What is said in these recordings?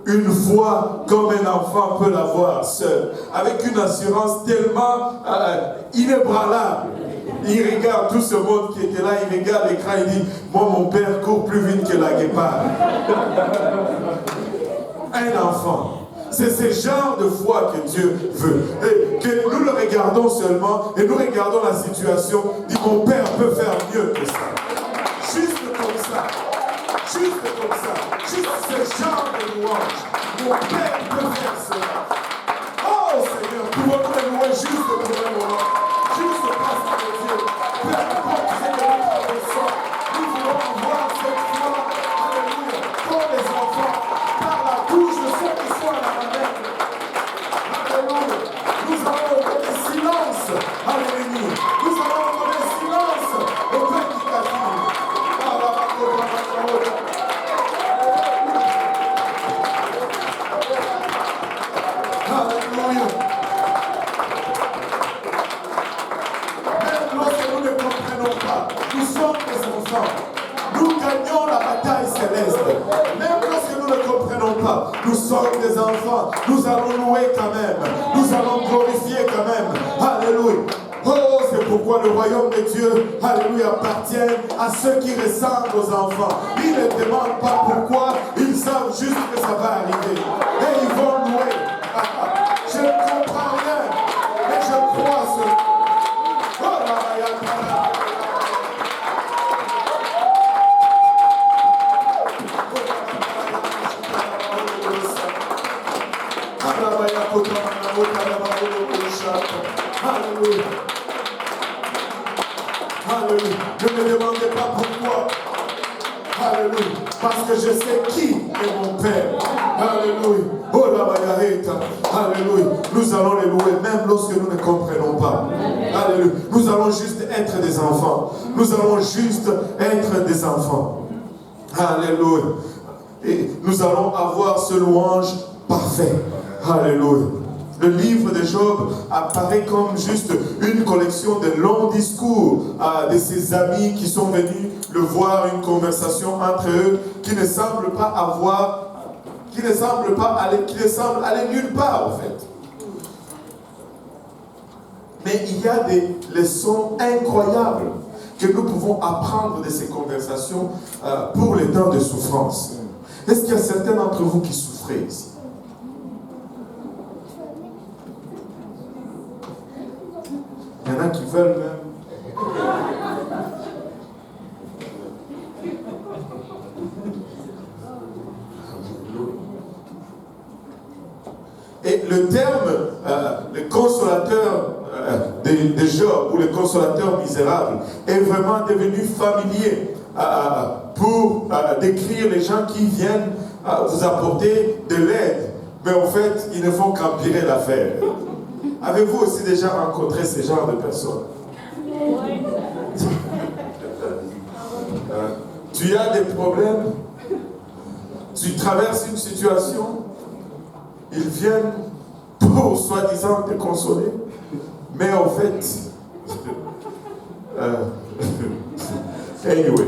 une foi comme un enfant peut l'avoir seul, avec une assurance tellement inébranlable. Il regarde tout ce monde qui était là, il regarde l'écran, il dit, moi mon père court plus vite que la guéparde. Un enfant. C'est ce genre de foi que Dieu veut. Et que nous le regardons seulement et nous regardons la situation, dit mon père peut faire mieux que ça. Juste comme ça. Juste comme ça. Juste ce genre de louange. Mon père peut faire cela. Oh Seigneur, pouvons-nous le louer juste pour un moment. Juste parce que Dieu, peu importe ce que nous traversons, nous voulons avoir cette foi, alléluia, pour les enfants, par la bouche de ceux qui sont à la manette. Alléluia. Nous allons donner silence à l'ennemi. Nous allons donner silence au Père qui t'attend. Alléluia. Même lorsque nous ne comprenons pas, nous sommes des enfants. Nous gagnons la bataille céleste. Même lorsque nous ne comprenons pas, nous sommes des enfants. Nous allons louer quand même. Nous allons glorifier quand même. Alléluia. Oh, c'est pourquoi le royaume de Dieu, alléluia, appartient à ceux qui ressemblent aux enfants. Ils ne demandent pas pourquoi, ils savent juste que ça va arriver. Et ils vont louer. Je ne comprends rien, mais je crois ce... Oh là là, Alléluia. Alléluia. Ne me demandez pas pourquoi. Alléluia. Parce que je sais qui est mon Père. Alléluia. Oh la bayareta. Alléluia. Nous allons les louer même lorsque nous ne comprenons pas. Alléluia. Nous allons juste être des enfants. Nous allons juste être des enfants. Alléluia. Et nous allons avoir ce louange parfait. Alléluia. Le livre de Job apparaît comme juste une collection de longs discours de ses amis qui sont venus le voir, une conversation entre eux qui ne semble pas avoir, qui ne semble aller nulle part en fait. Mais il y a des leçons incroyables que nous pouvons apprendre de ces conversations pour les temps de souffrance. Est-ce qu'il y a certains d'entre vous qui souffrez ici? Il y en a qui veulent même. Et le terme, le consolateur de Job, ou le consolateur misérable, est vraiment devenu familier pour décrire les gens qui viennent vous apporter de l'aide. Mais en fait, ils ne font qu'empirer l'affaire. Avez-vous aussi déjà rencontré ce genre de personnes? Tu as des problèmes, tu traverses une situation, ils viennent pour soi-disant te consoler, mais en fait, anyway.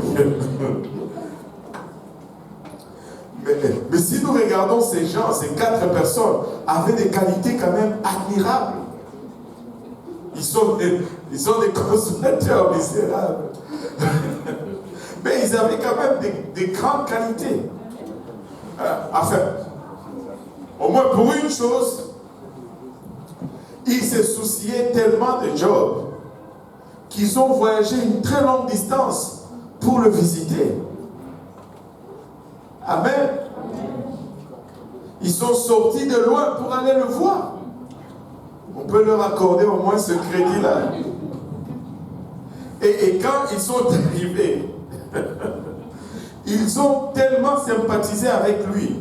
Mais si nous regardons ces gens, ces 4 personnes avaient des qualités quand même admirables. Ils sont des consolateurs misérables. Mais ils avaient quand même des grandes qualités. Enfin, au moins pour une chose, ils se souciaient tellement de Job qu'ils ont voyagé une très longue distance pour le visiter. Amen. Ils sont sortis de loin pour aller le voir. On peut leur accorder au moins ce crédit-là. Et quand ils sont arrivés, ils ont tellement sympathisé avec lui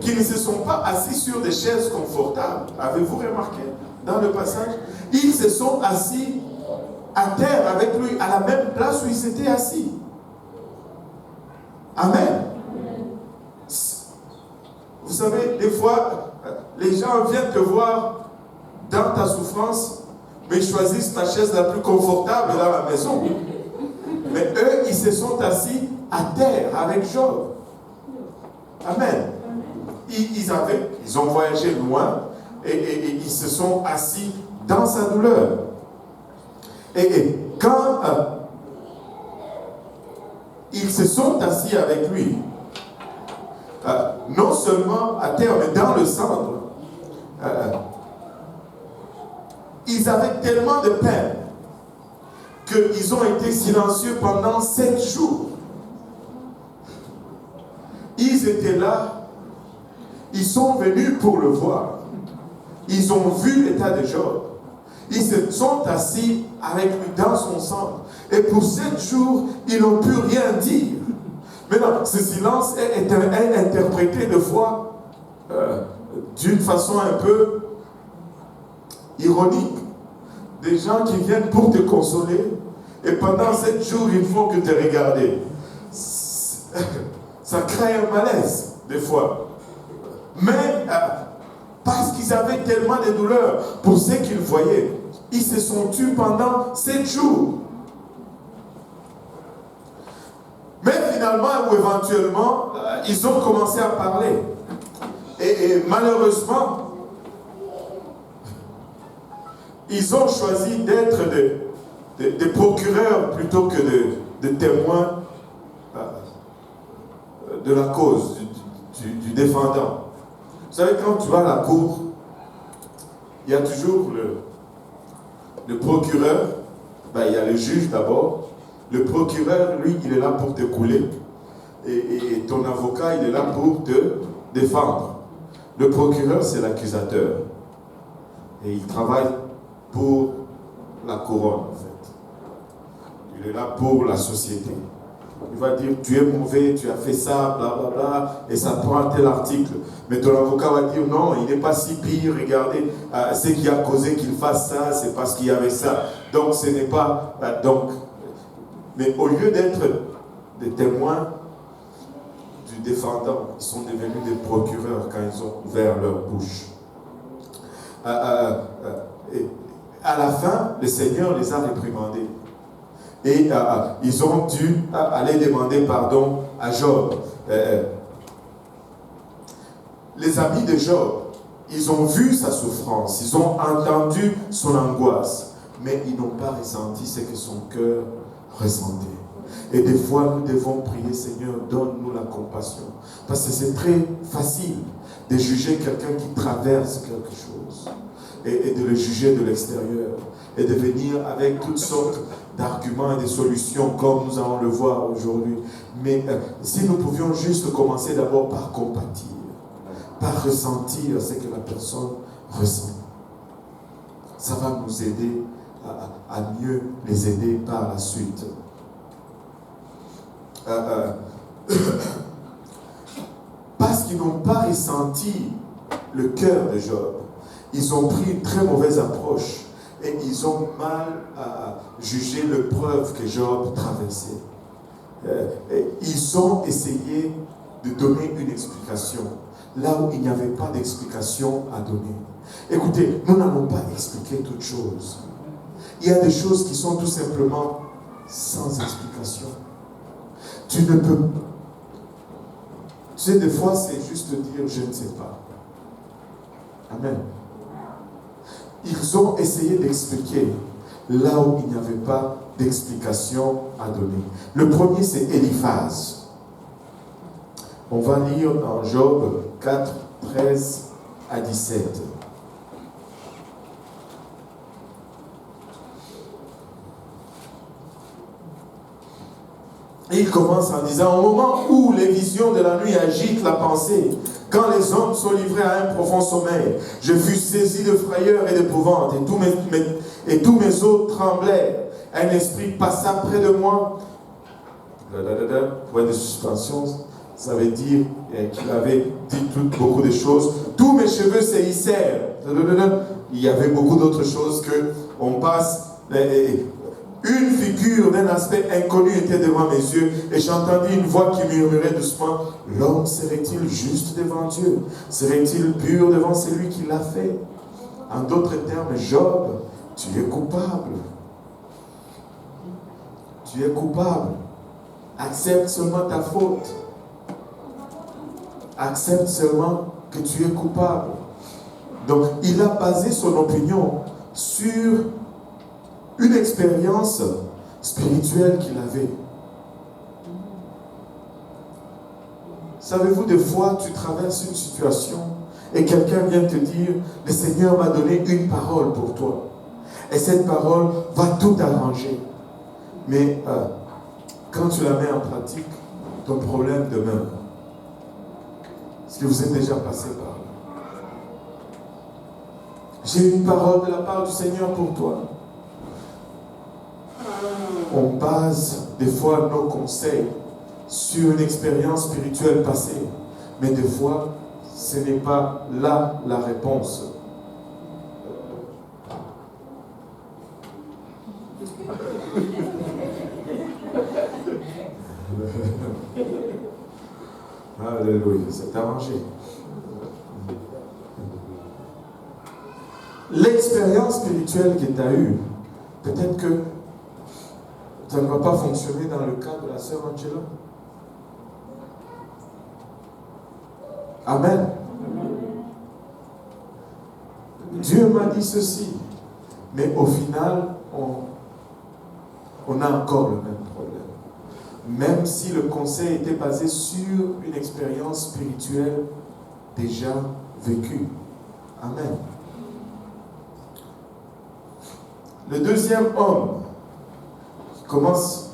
qu'ils ne se sont pas assis sur des chaises confortables. Avez-vous remarqué dans le passage? Ils se sont assis à terre avec lui, à la même place où ils étaient assis. Amen. Vous savez, des fois, les gens viennent te voir dans ta souffrance, mais ils choisissent la chaise la plus confortable dans la maison. Mais eux, ils se sont assis à terre avec Job. Amen. ils ont voyagé loin et ils se sont assis dans sa douleur. Et quand ils se sont assis avec lui, non seulement à terre, mais dans le centre, ils avaient tellement de peine qu'ils ont été silencieux pendant 7 jours. Ils étaient là, ils sont venus pour le voir. Ils ont vu l'état de Job. Ils se sont assis avec lui dans son centre. Et pour 7 jours, ils n'ont pu rien dire. Maintenant, ce silence est interprété de fois d'une façon un peu ironique. Des gens qui viennent pour te consoler et pendant 7 jours, il faut que te regarder. Ça crée un malaise, des fois. Mais parce qu'ils avaient tellement de douleurs pour ce qu'ils voyaient, ils se sont tus pendant 7 jours. Mais finalement ou éventuellement, ils ont commencé à parler. Et malheureusement, ils ont choisi d'être des procureurs plutôt que de témoins de la cause, du défendant. Vous savez, quand tu vas à la cour, il y a toujours le procureur, il y a le juge d'abord. Le procureur, lui, il est là pour te couler. Et ton avocat, il est là pour te défendre. Le procureur, c'est l'accusateur. Et il travaille pour la couronne, en fait. Il est là pour la société. Il va dire, tu es mauvais, tu as fait ça, blablabla, bla, bla, et ça prend tel article. Mais ton avocat va dire, non, il n'est pas si pire, regardez, ce qui a causé qu'il fasse ça, c'est parce qu'il y avait ça. Donc, ce n'est pas... mais au lieu d'être des témoins du défendant, ils sont devenus des procureurs quand ils ont ouvert leur bouche. Et à la fin, le Seigneur les a réprimandés. Et ils ont dû aller demander pardon à Job. Les amis de Job, ils ont vu sa souffrance, ils ont entendu son angoisse, mais ils n'ont pas ressenti ce que son cœur ressentait. Et des fois, nous devons prier, Seigneur, donne-nous la compassion. Parce que c'est très facile de juger quelqu'un qui traverse quelque chose et de le juger de l'extérieur et de venir avec toutes sortes d'arguments et de solutions comme nous allons le voir aujourd'hui. Mais si nous pouvions juste commencer d'abord par compatir, par ressentir ce que la personne ressent, ça va nous aider à mieux les aider par la suite. Parce qu'ils n'ont pas ressenti le cœur de Job, ils ont pris une très mauvaise approche et ils ont mal jugé l'épreuve que Job traversait. Ils ont essayé de donner une explication là où il n'y avait pas d'explication à donner. Écoutez, nous n'allons pas expliquer toutes choses. Il y a des choses qui sont tout simplement sans explication. Tu ne peux... Tu sais, des fois, c'est juste dire, je ne sais pas. Amen. Ils ont essayé d'expliquer là où il n'y avait pas d'explication à donner. Le premier, c'est Éliphaz. On va lire dans Job 4, 13 à 17. Et il commence en disant, au moment où les visions de la nuit agitent la pensée, quand les hommes sont livrés à un profond sommeil, je fus saisi de frayeur et d'épouvante, et tous mes os tremblèrent. Un esprit passa près de moi. Point de suspension, ça veut dire qu'il avait dit beaucoup de choses. Tous mes cheveux se hissèrent. Il y avait beaucoup d'autres choses qu'on passe. Une figure d'un aspect inconnu était devant mes yeux et j'entendis une voix qui murmurait doucement, l'homme serait-il juste devant Dieu? Serait-il pur devant celui qui l'a fait? En d'autres termes, Job, tu es coupable. Tu es coupable. Accepte seulement ta faute. Accepte seulement que tu es coupable. Donc, il a basé son opinion sur une expérience spirituelle qu'il avait. Savez-vous, des fois, tu traverses une situation et quelqu'un vient te dire, le Seigneur m'a donné une parole pour toi. Et cette parole va tout arranger. Mais quand tu la mets en pratique, ton problème demeure. Est-ce que vous êtes déjà passé par là? J'ai une parole de la part du Seigneur pour toi. On base des fois nos conseils sur une expérience spirituelle passée. Mais des fois, ce n'est pas là la réponse. Alléluia, c'est arrangé. L'expérience spirituelle que tu as eue, peut-être que ça ne va pas fonctionner dans le cas de la sœur Angela. Amen. Dieu m'a dit ceci, mais au final, on a encore le même problème. Même si le conseil était basé sur une expérience spirituelle déjà vécue. Amen. Le deuxième homme qui commence.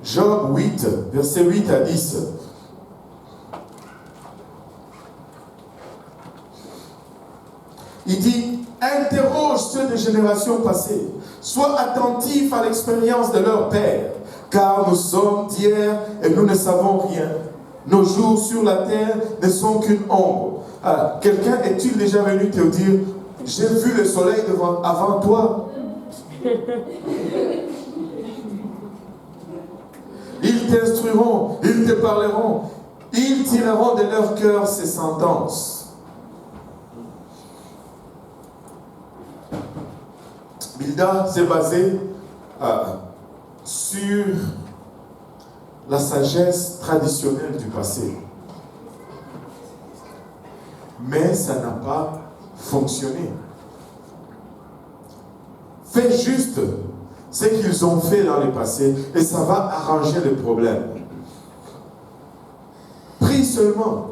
Job 8, versets 8 à 10. Il dit, interroge ceux des générations passées, sois attentif à l'expérience de leur père, car nous sommes d'hier et nous ne savons rien. Nos jours sur la terre ne sont qu'une ombre. Quelqu'un est-il déjà venu te dire, j'ai vu le soleil avant toi? Ils t'instruiront, ils te parleront, ils tireront de leur cœur ces sentences. Bildad s'est basé sur la sagesse traditionnelle du passé. Mais ça n'a pas fonctionné. Fais juste ce qu'ils ont fait dans le passé et ça va arranger le problème. Prie seulement.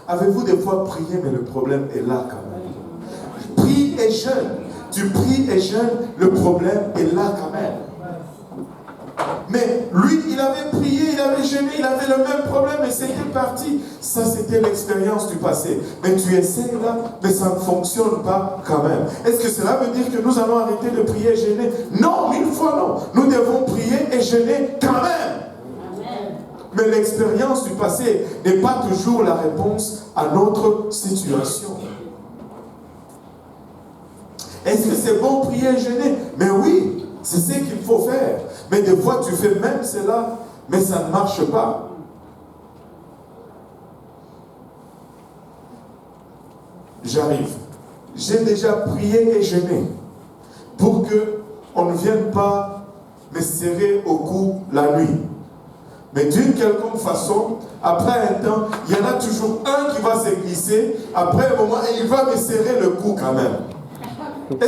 Avez-vous des fois prié, mais le problème est là quand même? Prie et jeûne. Tu pries et jeûnes, le problème est là quand même. Mais lui, il avait prié, il avait jeûné, il avait le même problème et c'était parti. Ça, c'était l'expérience du passé. Mais tu essaies là, mais ça ne fonctionne pas quand même. Est-ce que cela veut dire que nous allons arrêter de prier et jeûner? Non, 1000 fois non. Nous devons prier et jeûner quand même. Amen. Mais l'expérience du passé n'est pas toujours la réponse à notre situation. Est-ce que c'est bon prier et jeûner? Mais oui, c'est ce qu'il faut faire. Mais des fois, tu fais même cela, mais ça ne marche pas. J'arrive. J'ai déjà prié et jeûné pour qu'on ne vienne pas me serrer au cou la nuit. Mais d'une quelconque façon, après un temps, il y en a toujours un qui va se glisser, après un moment, et il va me serrer le cou quand même.